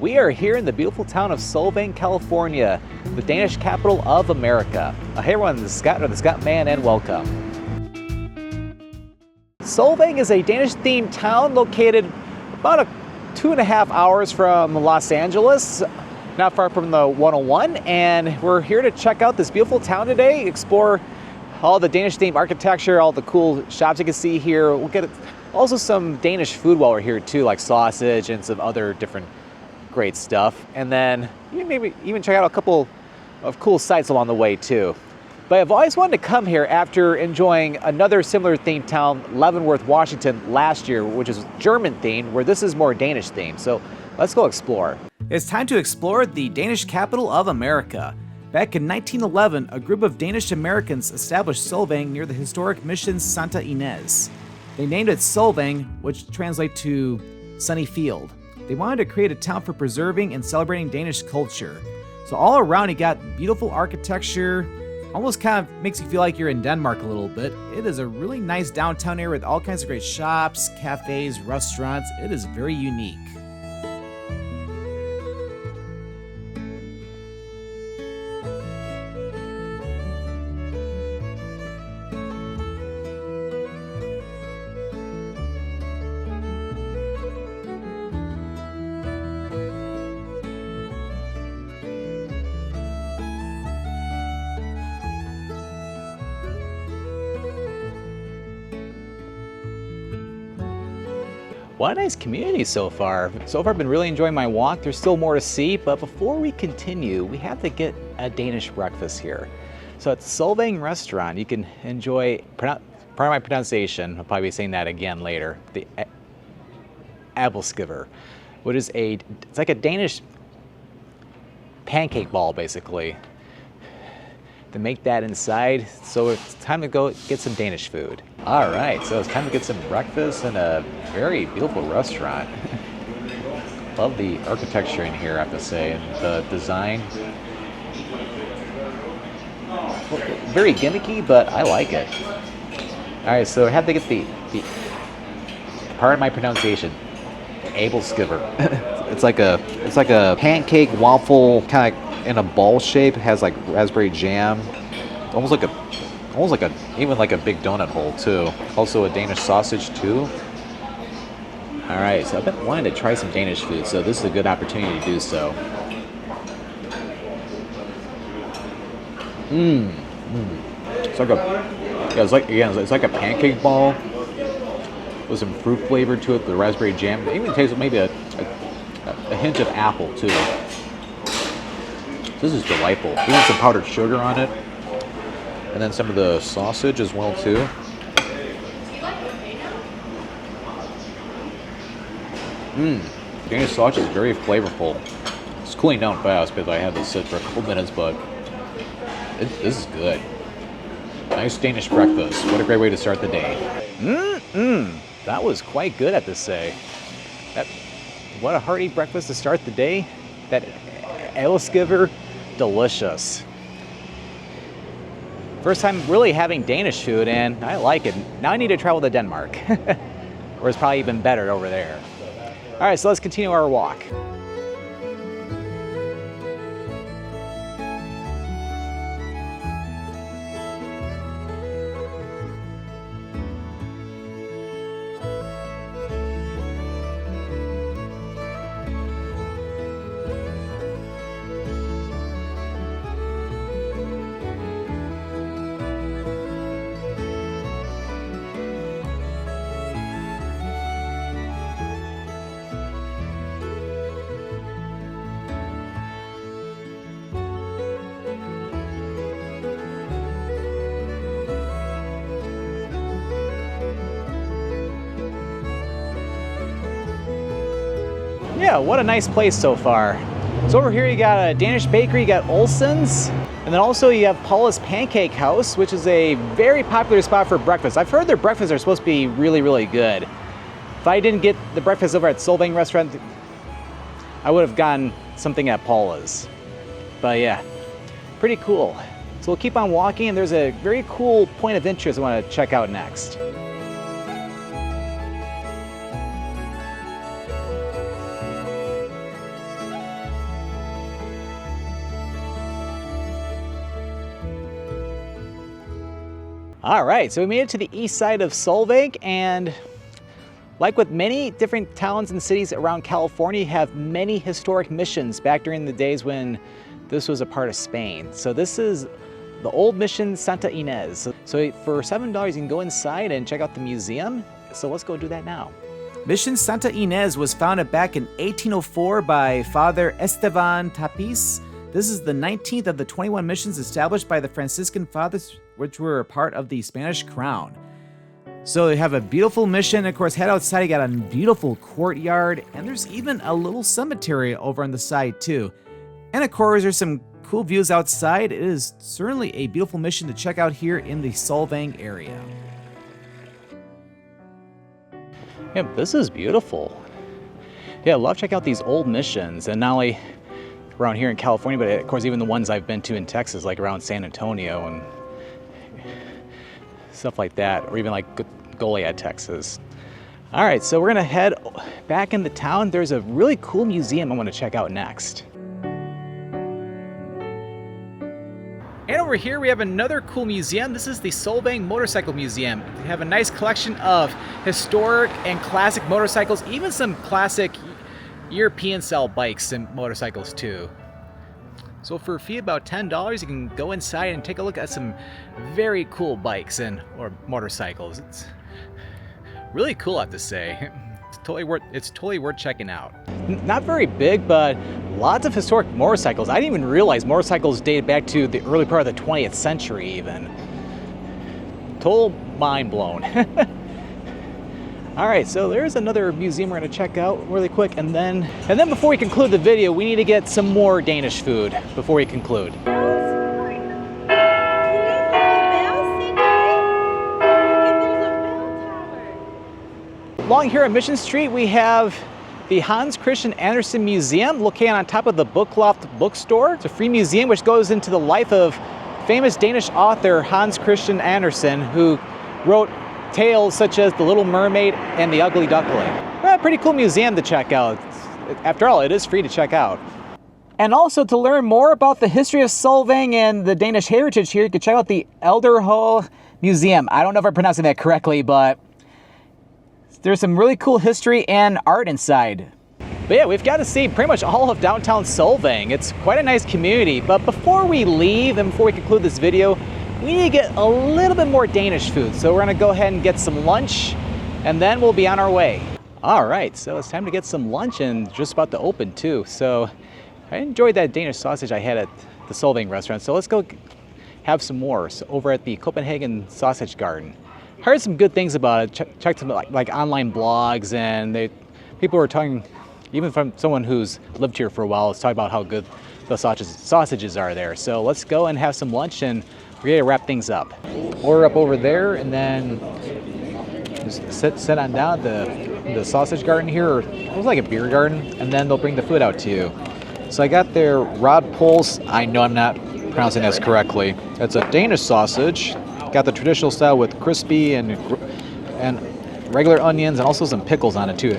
We are here in the beautiful town of Solvang, California, the Danish capital of America. Hey everyone, this is Scott, or the Scott Man, and welcome. Solvang is a Danish-themed town located about 2.5 hours from Los Angeles, not far from the 101, and we're here to check out this beautiful town today, explore all the Danish-themed architecture, all the cool shops you can see here. We'll get also some Danish food while we're here too, like sausage and some other different great stuff, and then maybe even check out a couple of cool sites along the way too. But I've always wanted to come here after enjoying another similar themed town, Leavenworth, Washington, last year, which is German themed, where this is more Danish themed. So let's go explore. It's time to explore the Danish capital of America. Back in 1911, a group of Danish Americans established Solvang near the historic mission Santa Ines. They named it Solvang, which translates to sunny field. They wanted to create a town for preserving and celebrating Danish culture. So all around you got beautiful architecture, almost kind of makes you feel like you're in Denmark a little bit. It is a really nice downtown area with all kinds of great shops, cafes, restaurants. It is very unique. What a nice community so far. So far I've been really enjoying my walk. There's still more to see, but before we continue, we have to get a Danish breakfast here. So at Solvang restaurant, you can enjoy, pardon my pronunciation, I'll probably be saying that again later, the aebleskiver, which is it's like a Danish pancake ball basically. To make that inside, so it's time to go get some Danish food. All right, so it's time to get some breakfast in a very beautiful restaurant. Love the architecture in here, I have to say, and the design. Well, very gimmicky, but I like it. All right, so I have to get the pardon my pronunciation, aebleskiver. It's like a pancake waffle kind of in a ball shape. It has like raspberry jam, almost like a big donut hole too. Also a Danish sausage too. All right, so I've been wanting to try some Danish food, so this is a good opportunity to do so. It's like a pancake ball with some fruit flavor to it, the raspberry jam. It even tastes maybe a hint of apple too. This is delightful. Even some powdered sugar on it. And then some of the sausage as well too. Danish sausage is very flavorful. It's cooling down fast because I had to sit for a couple minutes, but this is good. Nice Danish breakfast. What a great way to start the day. That was quite good, I have to say. What a hearty breakfast to start the day. That aebleskiver, delicious. First time really having Danish food, and I like it. Now I need to travel to Denmark, where it's probably even better over there. All right, so let's continue our walk. Yeah, what a nice place so far. So over here you got a Danish bakery, you got Olsen's, and then also you have Paula's Pancake House, which is a very popular spot for breakfast. I've heard their breakfasts are supposed to be really, really good. If I didn't get the breakfast over at Solvang restaurant, I would have gotten something at Paula's. But yeah, pretty cool. So we'll keep on walking, and there's a very cool point of interest I want to check out next. All right, so we made it to the east side of Solvang, and like with many different towns and cities around California, have many historic missions back during the days when this was a part of Spain. So this is the old mission Santa Ynez. So for $7 you can go inside and check out the museum. So let's go do that now. Mission Santa Ynez was founded back in 1804 by Father Esteban Tapiz. This is the 19th of the 21 missions established by the Franciscan Fathers, which were a part of the Spanish crown. So they have a beautiful mission. Of course, head outside, you got a beautiful courtyard, and there's even a little cemetery over on the side too. And of course, there's some cool views outside. It is certainly a beautiful mission to check out here in the Solvang area. Yeah, this is beautiful. Yeah, I love checking out these old missions, and not only around here in California, but of course even the ones I've been to in Texas, like around San Antonio and stuff like that, or even like Goliad, Texas. All right, so we're gonna head back into town. There's a really cool museum I want to check out next. And over here we have another cool museum. This is the Solvang Motorcycle Museum. They have a nice collection of historic and classic motorcycles, even some classic European style bikes and motorcycles too. So for a fee about $10, you can go inside and take a look at some very cool bikes or motorcycles. It's really cool, I have to say. It's totally worth checking out. Not very big, but lots of historic motorcycles. I didn't even realize motorcycles dated back to the early part of the 20th century even. Total mind blown. All right, so there's another museum we're gonna check out really quick, and then before we conclude the video, we need to get some more Danish food before we conclude. Along here on Mission Street, we have the Hans Christian Andersen Museum located on top of the Bookloft bookstore. It's a free museum which goes into the life of famous Danish author Hans Christian Andersen, who wrote tales such as The Little Mermaid and The Ugly Duckling. A pretty cool museum to check out. After all, it is free to check out. And also, to learn more about the history of Solvang and the Danish heritage here, you can check out the Elderho Museum. I don't know if I'm pronouncing that correctly, but there's some really cool history and art inside. But yeah, we've got to see pretty much all of downtown Solvang. It's quite a nice community, but before we leave and before we conclude this video, we need to get a little bit more Danish food. So we're gonna go ahead and get some lunch, and then we'll be on our way. All right, so it's time to get some lunch, and just about to open too. So I enjoyed that Danish sausage I had at the Solvang restaurant, so let's go have some more over at the Copenhagen Sausage Garden. Heard some good things about it. Checked some like online blogs, and people were talking, even from someone who's lived here for a while, is talking about how good the sausages are there. So let's go and have some lunch, and we're gonna wrap things up. Order up over there, and then just sit on down the sausage garden here, or it was like a beer garden, and then they'll bring the food out to you. So I got their Rod Pulse. I know I'm not pronouncing this correctly. It's a Danish sausage. Got the traditional style with crispy and regular onions, and also some pickles on it too.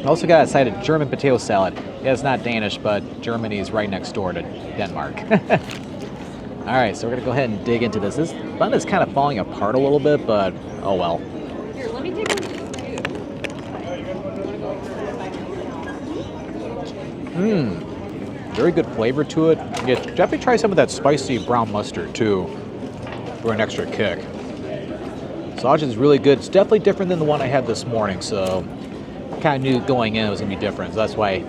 I also got a side of German potato salad. Yeah, it's not Danish, but Germany is right next door to Denmark. All right, so we're gonna go ahead and dig into this. This bun is kind of falling apart a little bit, but oh well. Here, let me take one. Very good flavor to it. Yeah, definitely try some of that spicy brown mustard too, for an extra kick. Sausage is really good. It's definitely different than the one I had this morning, so kind of knew going in it was gonna be different. So that's why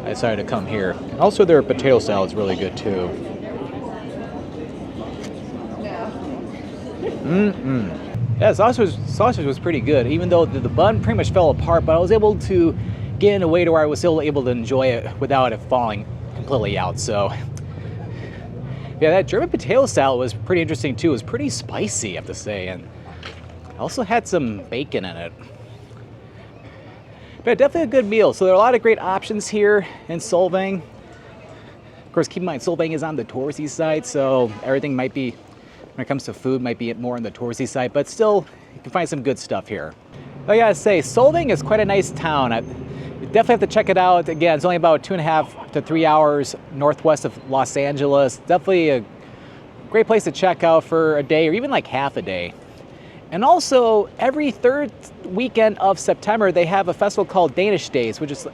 I decided to come here. Also, their potato salad is really good too. Yeah, sausage was pretty good, even though the bun pretty much fell apart, but I was able to get in a way to where I was still able to enjoy it without it falling completely out. So yeah, that German potato salad was pretty interesting too. It was pretty spicy, I have to say, and also had some bacon in it. But definitely a good meal. So there are a lot of great options here in Solvang. Of course, keep in mind, Solvang is on the touristy side, so everything might be, when it comes to food, might be more on the touristy side, but still, you can find some good stuff here. I gotta say, Solvang is quite a nice town. You definitely have to check it out. Again, it's only about 2.5 to 3 hours northwest of Los Angeles. Definitely a Great place to check out for a day or even like half a day. And also, every third weekend of September, they have a festival called Danish Days, which is a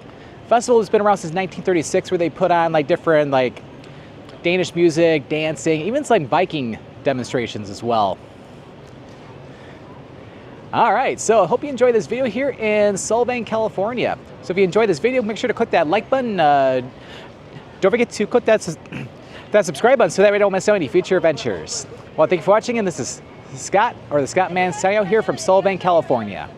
festival that's been around since 1936, where they put on like different like Danish music, dancing, even some Viking demonstrations as well. All right, so I hope you enjoyed this video here in Solvang, California. So if you enjoyed this video, make sure to click that like button. Don't forget to click that subscribe button so that way you don't miss out any future adventures. Well, thank you for watching, and this is Scott, or the Scott Man, signing out here from Solvang, California.